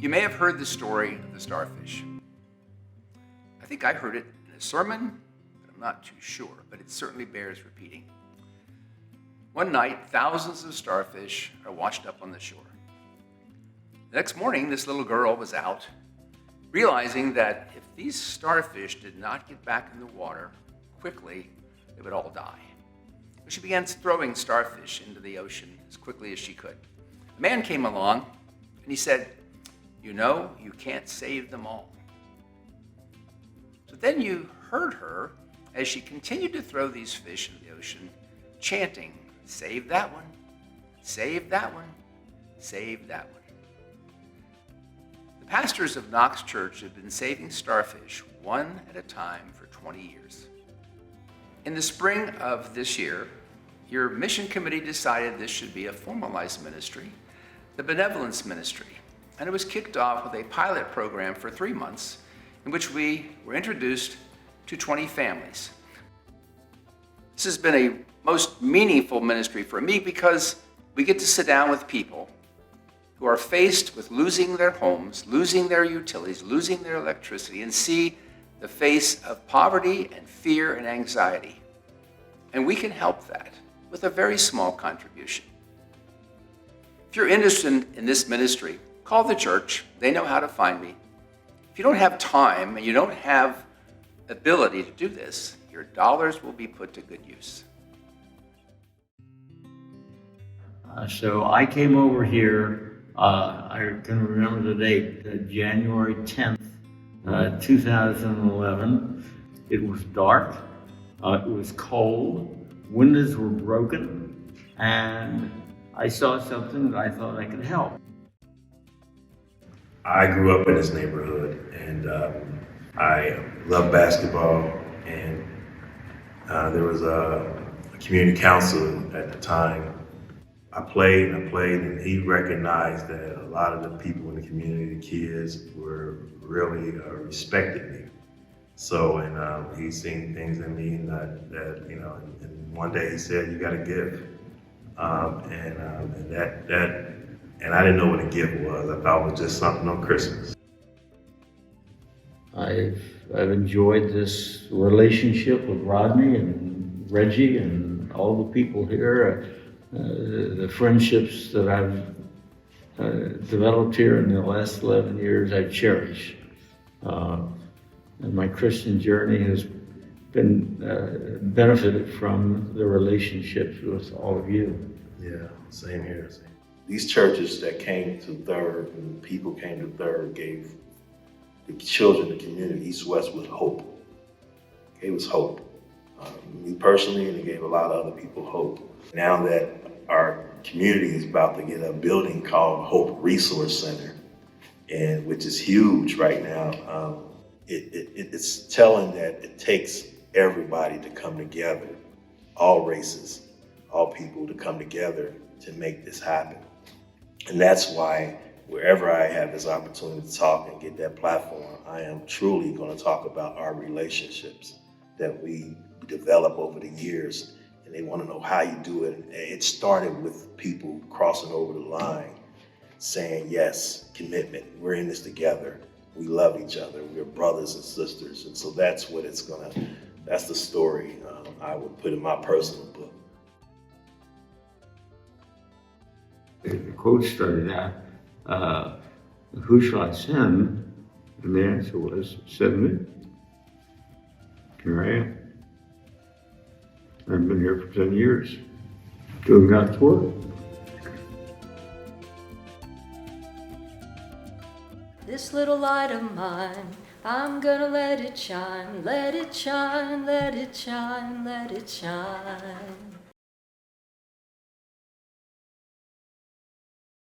You may have heard the story of the starfish. I think I heard it in a sermon, but I'm not too sure, but it certainly bears repeating. One night, thousands of starfish are washed up on the shore. The next morning, this little girl was out, realizing that if these starfish did not get back in the water quickly, they would all die. So she began throwing starfish into the ocean as quickly as she could. A man came along, and he said, "You know, you can't save them all." So then you heard her as she continued to throw these fish into the ocean, chanting, "Save that one, save that one, save that one." The pastors of Knox Church have been saving starfish one at a time for 20 years. In the spring of this year, your mission committee decided this should be a formalized ministry, the benevolence ministry, and it was kicked off with a pilot program for 3 months in which we were introduced to 20 families. This has been a most meaningful ministry for me because we get to sit down with people who are faced with losing their homes, losing their utilities, losing their electricity, and see the face of poverty and fear and anxiety. And we can help that with a very small contribution. If you're interested in this ministry, call the church. They know how to find me. If you don't have time and you don't have ability to do this, your dollars will be put to good use. So I came over here, I can remember the date, January 10th, 2011. It was dark, it was cold, windows were broken, and I saw something that I thought I could help. I grew up in this neighborhood, and I love basketball, and there was a community council at the time. I played, and he recognized that a lot of the people in the community, the kids, were really respected me. So, and he seen things in me that you know, and one day he said, "You got a gift," and I didn't know what a gift was. I thought it was just something on Christmas. I've enjoyed this relationship with Rodney and Reggie and all the people here. The friendships that I've developed here in the last 11 years, I cherish. And my Christian journey has been benefited from the relationships with all of you. Yeah, same here. These churches that came to Third, and people came to Third, gave the children, the community, East West, with hope. Gave us hope. Me personally, and it gave a lot of other people hope. Now that our community is about to get a building called Hope Resource Center, and which is huge right now, it's telling that it takes everybody to come together, all races, all people to come together to make this happen. And that's why wherever I have this opportunity to talk and get that platform, I am truly going to talk about our relationships that we develop over the years. And they want to know how you do it. It started with people crossing over the line, saying, yes, commitment, we're in this together. We love each other, we're brothers and sisters. And so that's what that's the story I would put in my personal book. The quote started out, "Who shall I send?" And the answer was, "Send me." Here I am. I've been here for 10 years, doing God's work. This little light of mine, I'm gonna let it shine, let it shine, let it shine, let it shine.